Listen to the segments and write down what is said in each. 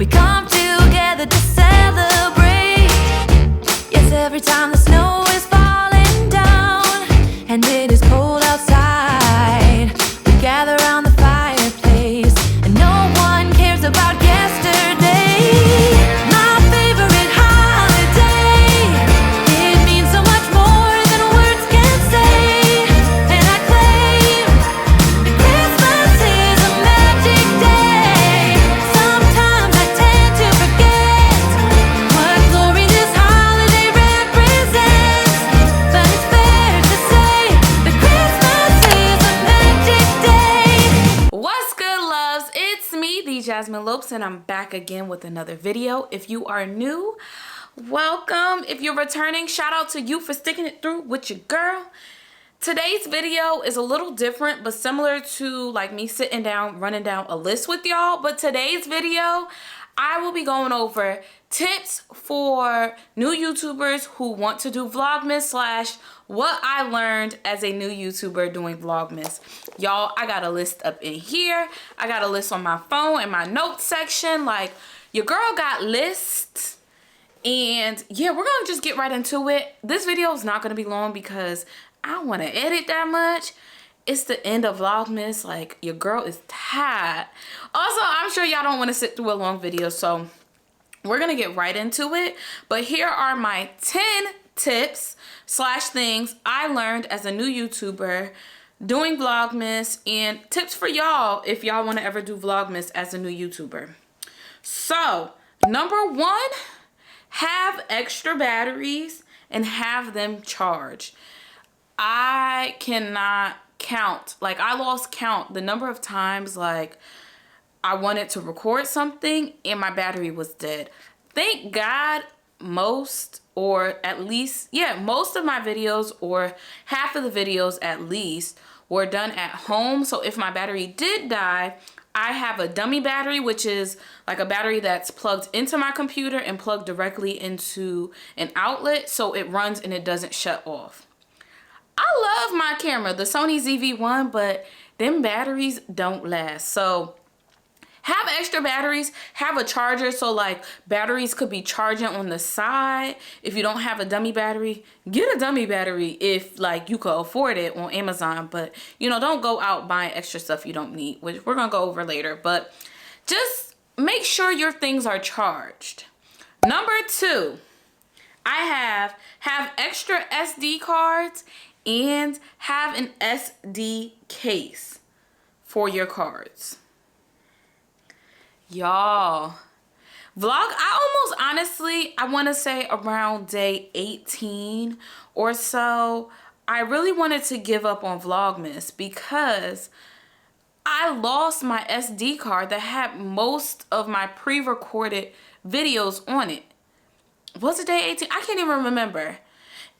come together to celebrate. Yes, every time the snow is falling down and it is cold outside, we gather around the fireplace and no one cares about yesterday. My favorite holiday, it means so much more than words can say. And I claim that Christmas is a magic day. Sometimes I tend to forget what glory this holiday represents, but it's fair to say that Christmas is a magic day. What's good, loves? It's me, Jasmine Lopes, and I'm back again with another video. If you are new, welcome. If you're returning, shout out to you for sticking it through with your girl. Today's video is a little different, but similar to like me sitting down, running down a list with y'all. But today's video, I will be going over tips for new YouTubers who want to do Vlogmas slash what I learned as a new YouTuber doing Vlogmas. Y'all, I got a list up in here. I got a list on my phone in my notes section. Like, your girl got lists. And yeah, we're gonna just get right into it. This video is not gonna be long because I don't want to edit that much. It's the end of Vlogmas. Like, your girl is tired. Also, I'm sure y'all don't want to sit through a long video, so we're gonna get right into it. But here are my 10 tips slash things I learned as a new YouTuber doing Vlogmas, and tips for y'all if y'all want to ever do Vlogmas as a new YouTuber. So, number 1, have extra batteries and have them charged. I cannot count, like, I lost count the number of times like I wanted to record something and my battery was dead. Thank God most, or at least, yeah, most of my videos, or half of the videos at least, were done at home. So if my battery did die, I have a dummy battery, which is like a battery that's plugged into my computer and plugged directly into an outlet, so it runs and it doesn't shut off. I love my camera, the Sony ZV-1, but them batteries don't last. So have extra batteries, have a charger, so like batteries could be charging on the side. If you don't have a dummy battery, get a dummy battery if like you could afford it on Amazon. But you know, don't go out buying extra stuff you don't need, which we're gonna go over later. But just make sure your things are charged. Number 2, I have extra SD cards and have an SD case for your cards. Y'all, I almost honestly, I want to say around day 18 or so, I really wanted to give up on Vlogmas because I lost my SD card that had most of my pre-recorded videos on it. Was it day 18? I can't even remember.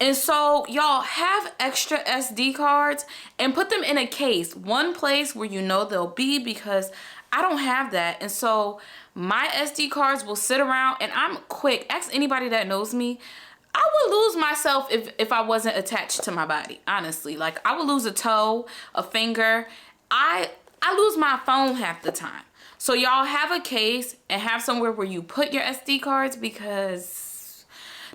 And so y'all, have extra SD cards and put them in a case, one place where you know they'll be, because I don't have that. And so my SD cards will sit around, and I'm quick. Ask anybody that knows me. I would lose myself if I wasn't attached to my body, honestly. Like, I would lose a toe, a finger. I lose my phone half the time. So y'all, have a case and have somewhere where you put your SD cards, because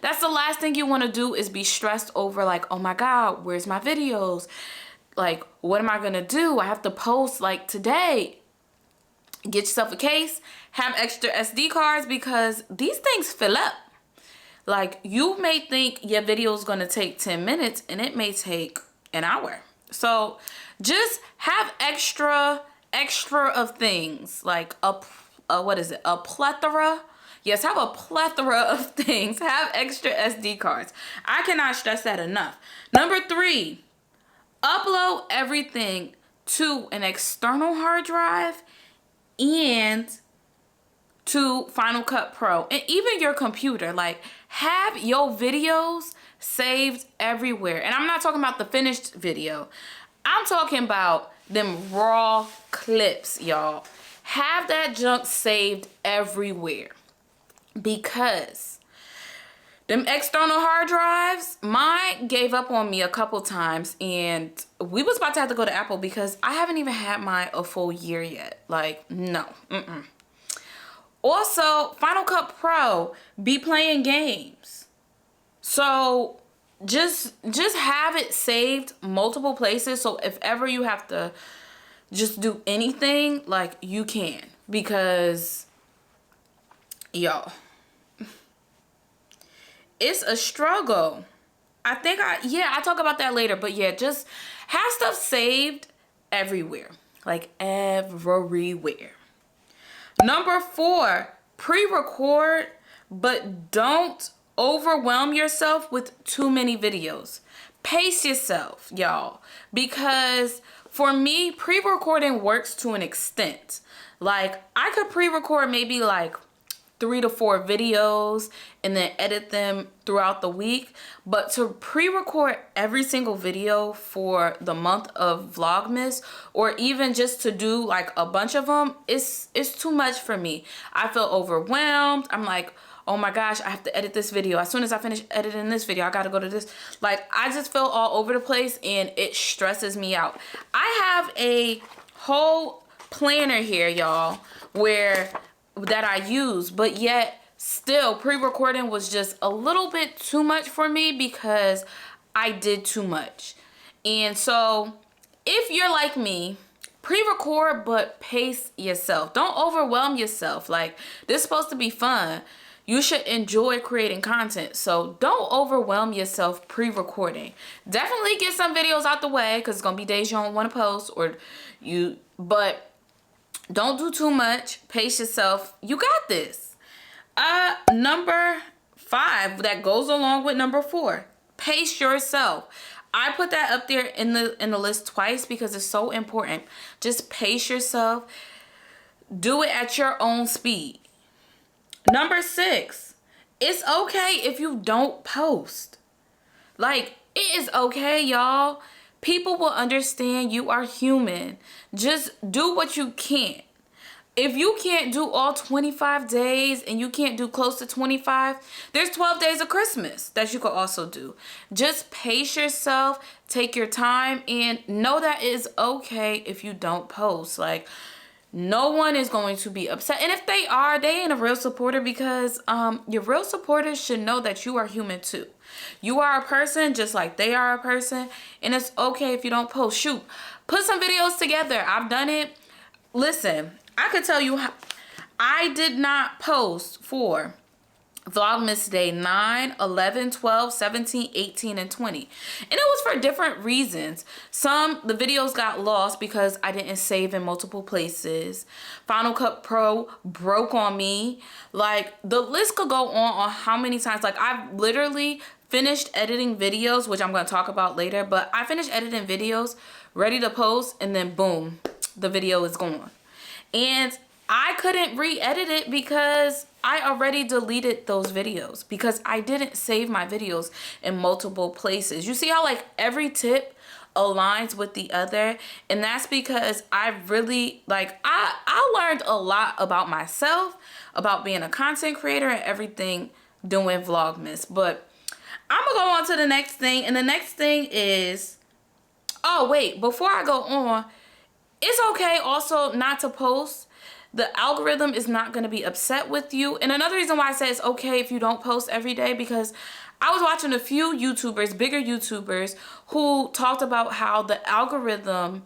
that's the last thing you want to do, is be stressed over like, oh my God, where's my videos? Like, what am I going to do? I have to post like today. Get yourself a case, have extra SD cards, because these things fill up. Like, you may think your video is going to take 10 minutes and it may take an hour. So just have extra of things, like what is it? A plethora. Yes, have a plethora of things. Have extra SD cards. I cannot stress that enough. Number 3, upload everything to an external hard drive and to Final Cut Pro, and even your computer. Like, have your videos saved everywhere. And I'm not talking about the finished video. I'm talking about them raw clips, y'all. Have that junk saved everywhere, because them external hard drives, mine gave up on me a couple times, and we was about to have to go to Apple because I haven't even had mine a full year yet. Like, no. Also, Final Cut Pro, be playing games. So just have it saved multiple places, so if ever you have to just do anything, like, you can. Because y'all, it's a struggle. I think I talk about that later, but yeah, just have stuff saved everywhere. Like, everywhere. Number 4, pre-record, but don't overwhelm yourself with too many videos. Pace yourself, y'all, because for me, pre-recording works to an extent. Like, I could pre-record maybe like 3 to 4 videos and then edit them throughout the week, but to pre-record every single video for the month of Vlogmas, or even just to do like a bunch of them, it's too much for me. I feel overwhelmed. I'm like, oh my gosh, I have to edit this video. As soon as I finish editing this video, I gotta go to this. Like, I just feel all over the place and it stresses me out. I have a whole planner here, y'all, that I use, but yet still pre-recording was just a little bit too much for me because I did too much. And so if you're like me, pre-record but pace yourself. Don't overwhelm yourself. Like, this is supposed to be fun. You should enjoy creating content, so don't overwhelm yourself pre-recording. Definitely get some videos out the way, because it's gonna be days you don't want to post, but don't do too much. Pace yourself. You got this. Number 5, that goes along with number 4. Pace yourself. I put that up there in the list twice because it's so important. Just pace yourself. Do it at your own speed. Number 6, it's okay if you don't post. Like, it is okay, y'all. People will understand. You are human. Just do what you can. If you can't do all 25 days and you can't do close to 25, there's 12 days of Christmas that you could also do. Just pace yourself, take your time, and know that it is okay if you don't post. Like, no one is going to be upset. And if they are, they ain't a real supporter, because your real supporters should know that you are human too. You are a person just like they are a person, and it's okay if you don't post. Shoot, put some videos together. I've done it. Listen, I could tell you how I did not post for Vlogmas Day 9, 11, 12, 17, 18, and 20. And it was for different reasons. The videos got lost because I didn't save in multiple places. Final Cut Pro broke on me. Like, the list could go on how many times. Like, I've literally finished editing videos, which I'm going to talk about later. But I finished editing videos, ready to post, and then boom, the video is gone. And I couldn't re-edit it because I already deleted those videos because I didn't save my videos in multiple places. You see how, like, every tip aligns with the other? And that's because I really, like, I learned a lot about myself, about being a content creator and everything doing Vlogmas. But I'm gonna go on to the next thing. And the next thing is, oh wait, before I go on, it's okay also not to post. The algorithm is not going to be upset with you. And another reason why I say it's okay if you don't post every day, because I was watching a few YouTubers, bigger YouTubers, who talked about how the algorithm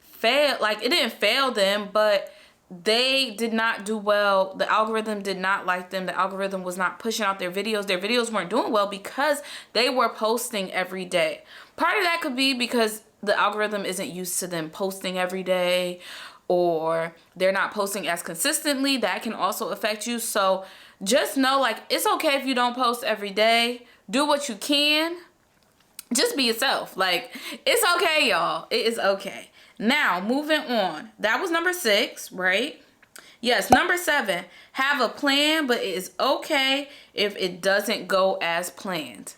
failed. Like, it didn't fail them, but they did not do well. The algorithm did not like them. The algorithm was not pushing out their videos. Their videos weren't doing well because they were posting every day. Part of that could be because the algorithm isn't used to them posting every day, or they're not posting as consistently. That can also affect you. So just know, like, it's okay if you don't post every day. Do what you can. Just be yourself. Like, it's okay, y'all. It is okay. Now, moving on. That was number 6, right? Yes, number 7. Have a plan, but it is okay if it doesn't go as planned.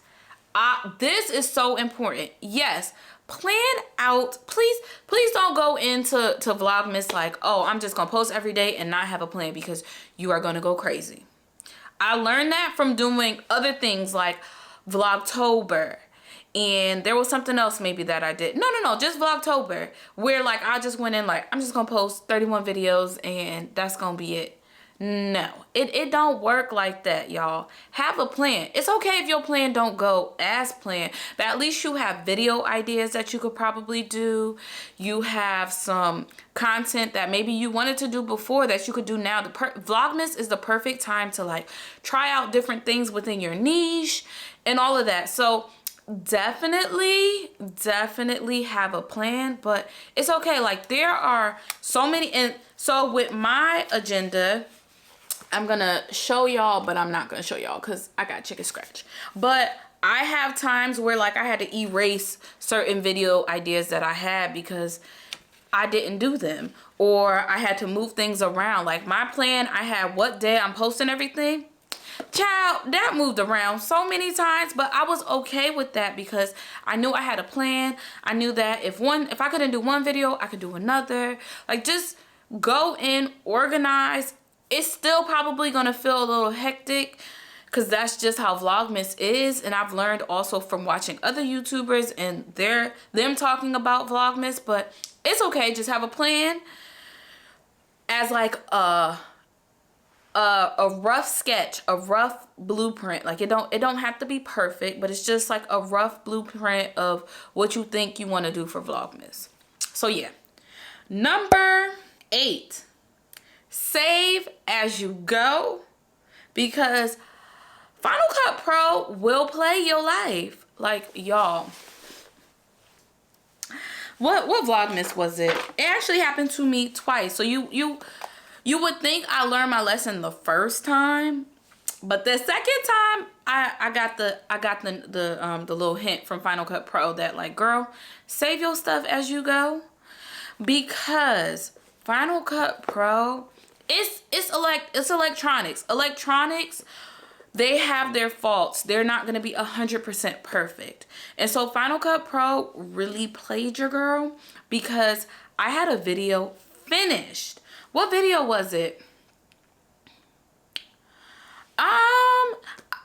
This is so important. Yes, plan out. Please don't go into Vlogmas like, oh, I'm just gonna post every day and not have a plan, because you are gonna go crazy. I learned that from doing other things like Vlogtober, and there was something else maybe that I did. No, just Vlogtober, where like I just went in like, I'm just gonna post 31 videos and that's gonna be it. No, it don't work like that, y'all. Have a plan. It's okay if your plan don't go as planned, but at least you have video ideas that you could probably do. You have some content that maybe you wanted to do before that you could do now. Vlogmas is the perfect time to like try out different things within your niche and all of that. So definitely have a plan, but it's okay. Like there are so many, and so with my agenda, I'm gonna show y'all, but I'm not gonna show y'all because I got chicken scratch. But I have times where like I had to erase certain video ideas that I had because I didn't do them, or I had to move things around. Like my plan, I had what day I'm posting everything. Child, that moved around so many times, but I was okay with that because I knew I had a plan. I knew that if I couldn't do one video, I could do another. Like just go in, organize. It's still probably gonna feel a little hectic because that's just how Vlogmas is, and I've learned also from watching other YouTubers and them talking about Vlogmas, but it's okay. Just have a plan as like a rough sketch, a rough blueprint. Like it don't have to be perfect, but it's just like a rough blueprint of what you think you want to do for Vlogmas. So yeah. Number 8, save as you go, because Final Cut Pro will play your life. Like y'all, what Vlogmas was it? It actually happened to me twice. So you would think I learned my lesson the first time, but the second time I got the little hint from Final Cut Pro that like, girl, save your stuff as you go, because Final Cut Pro, it's electronics. Electronics, they have their faults. They're not going to be 100% perfect. And so Final Cut Pro really played your girl, because I had a video finished. What video was it?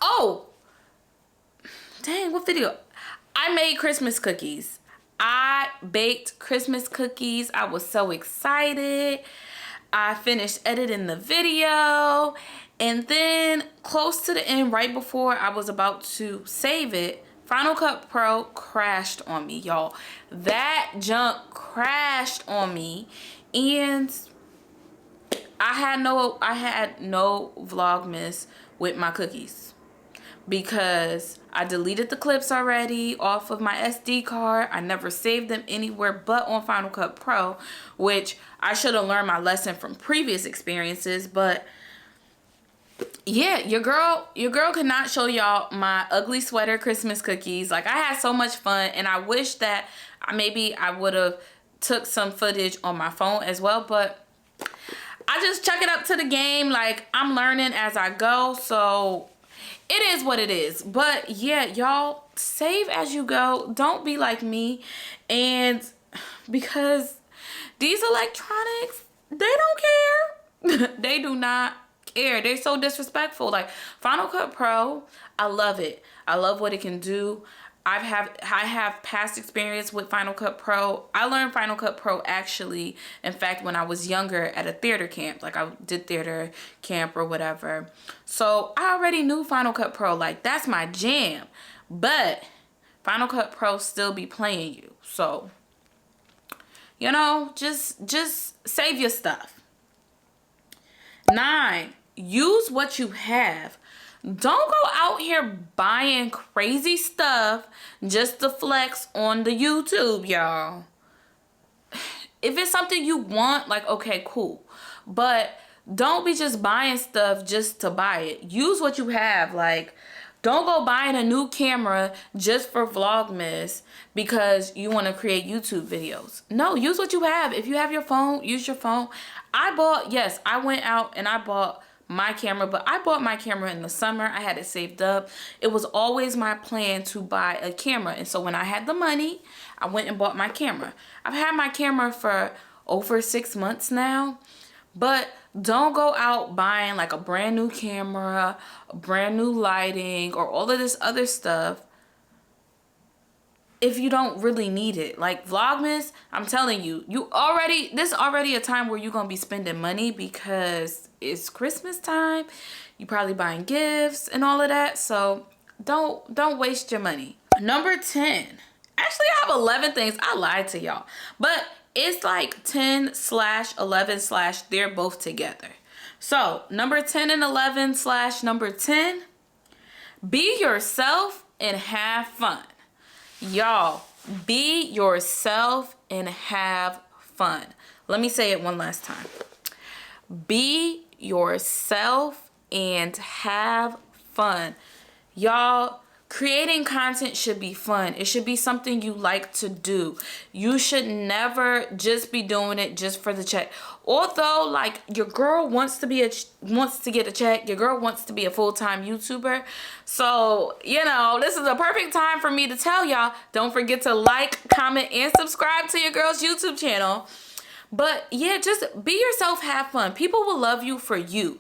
Oh, dang, what video? I made Christmas cookies. I baked Christmas cookies. I was so excited. I finished editing the video, and then close to the end, right before I was about to save it, Final Cut Pro crashed on me, y'all. That junk crashed on me, and I had no Vlogmas with my cookies because I deleted the clips already off of my SD card. I never saved them anywhere but on Final Cut Pro, which I should have learned my lesson from previous experiences. But yeah, your girl could not show y'all my ugly sweater Christmas cookies. Like, I had so much fun, and I wish that maybe I would have took some footage on my phone as well, but I just chuck it up to the game. Like, I'm learning as I go, so it is what it is. But yeah, y'all, save as you go. Don't be like me, and because these electronics, they don't care. They do not care. They're so disrespectful. Like, Final Cut Pro, I love it. I love what it can do. I have past experience with Final Cut Pro. I learned Final Cut Pro actually, in fact, when I was younger at a theater camp. Like, I did theater camp or whatever. So I already knew Final Cut Pro. Like, that's my jam. But Final Cut Pro still be playing you. So, you know, just save your stuff. 9, use what you have. Don't go out here buying crazy stuff just to flex on the YouTube, y'all. If it's something you want, like, okay, cool. But don't be just buying stuff just to buy it. Use what you have. Like, don't go buying a new camera just for Vlogmas because you want to create YouTube videos. No, use what you have. If you have your phone, use your phone. I went out and I bought my camera, but I bought my camera in the summer. I had it saved up. It was always my plan to buy a camera, and so when I had the money, I went and bought my camera. I've had my camera for over 6 months now, but don't go out buying like a brand new camera, a brand new lighting, or all of this other stuff. if you don't really need it. Like Vlogmas, I'm telling you, this is already a time where you're gonna be spending money because it's Christmas time. You probably buying gifts and all of that. So don't waste your money. Number 10. Actually, I have 11 things. I lied to y'all. But it's like 10/11/ they're both together. So number 10 and 11/ number 10, be yourself and have fun. Y'all, be yourself and have fun. Let me say it one last time. Be yourself and have fun. Y'all, creating content should be fun. It should be something you like to do. You should never just be doing it just for the check. Although, like, your girl wants to get a check. Your girl wants to be a full-time YouTuber. So, you know, this is a perfect time for me to tell y'all, don't forget to like, comment, and subscribe to your girl's YouTube channel. But yeah, just be yourself, have fun. People will love you for you.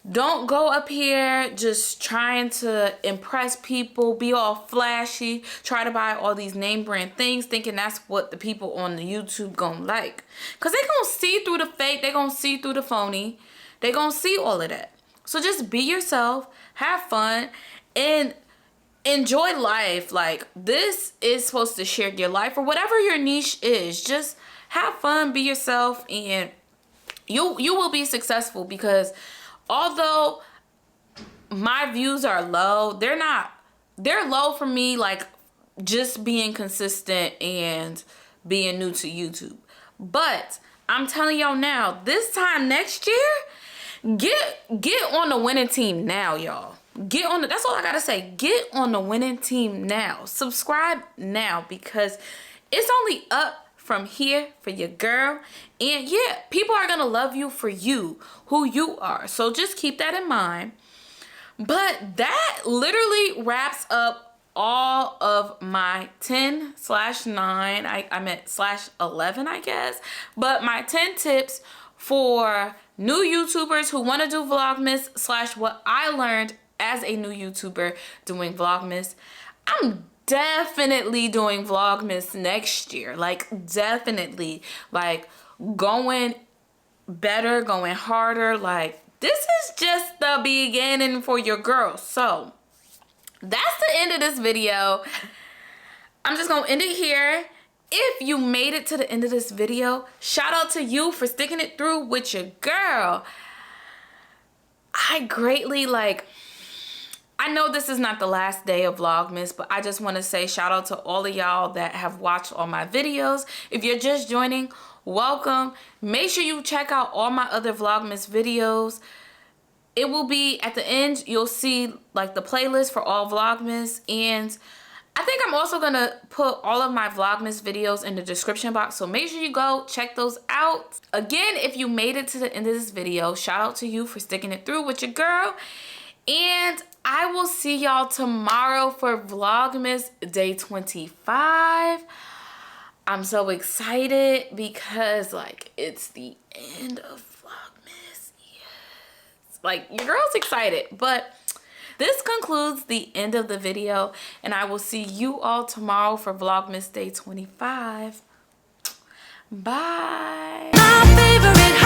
Don't go up here just trying to impress people, be all flashy, try to buy all these name brand things, thinking that's what the people on the YouTube gonna like. Because they gonna see through the fake, they gonna see through the phony, they gonna see all of that. So just be yourself, have fun, and enjoy life. Like, this is supposed to share your life or whatever your niche is. Just have fun, be yourself, and you will be successful. Because although my views are low, they're low for me, like just being consistent and being new to YouTube. But I'm telling y'all now, this time next year, get on the winning team now, y'all. That's all I gotta say. Get on the winning team now. Subscribe now, because it's only up from here for your girl. And yeah, people are gonna love you for you, who you are. So just keep that in mind. But that literally wraps up all of my 10/9. I meant /11, I guess. But my 10 tips for new YouTubers who want to do Vlogmas / what I learned as a new YouTuber doing Vlogmas. I'm definitely doing Vlogmas next year. Like, definitely. Like, going better, going harder. Like, this is just the beginning for your girl. So that's the end of this video. I'm just gonna end it here. If you made it to the end of this video, shout out to you for sticking it through with your girl. I greatly, I know this is not the last day of Vlogmas, but I just want to say shout out to all of y'all that have watched all my videos. If you're just joining, welcome. Make sure you check out all my other Vlogmas videos. It will be at the end. You'll see like the playlist for all Vlogmas, and I think I'm also gonna put all of my Vlogmas videos in the description box, so make sure you go check those out. Again, if you made it to the end of this video, shout out to you for sticking it through with your girl. And I will see y'all tomorrow for Vlogmas day 25. I'm so excited because, like, it's the end of Vlogmas. Yes. Like, your girl's excited. But this concludes the end of the video. And I will see you all tomorrow for Vlogmas day 25. Bye. My favorite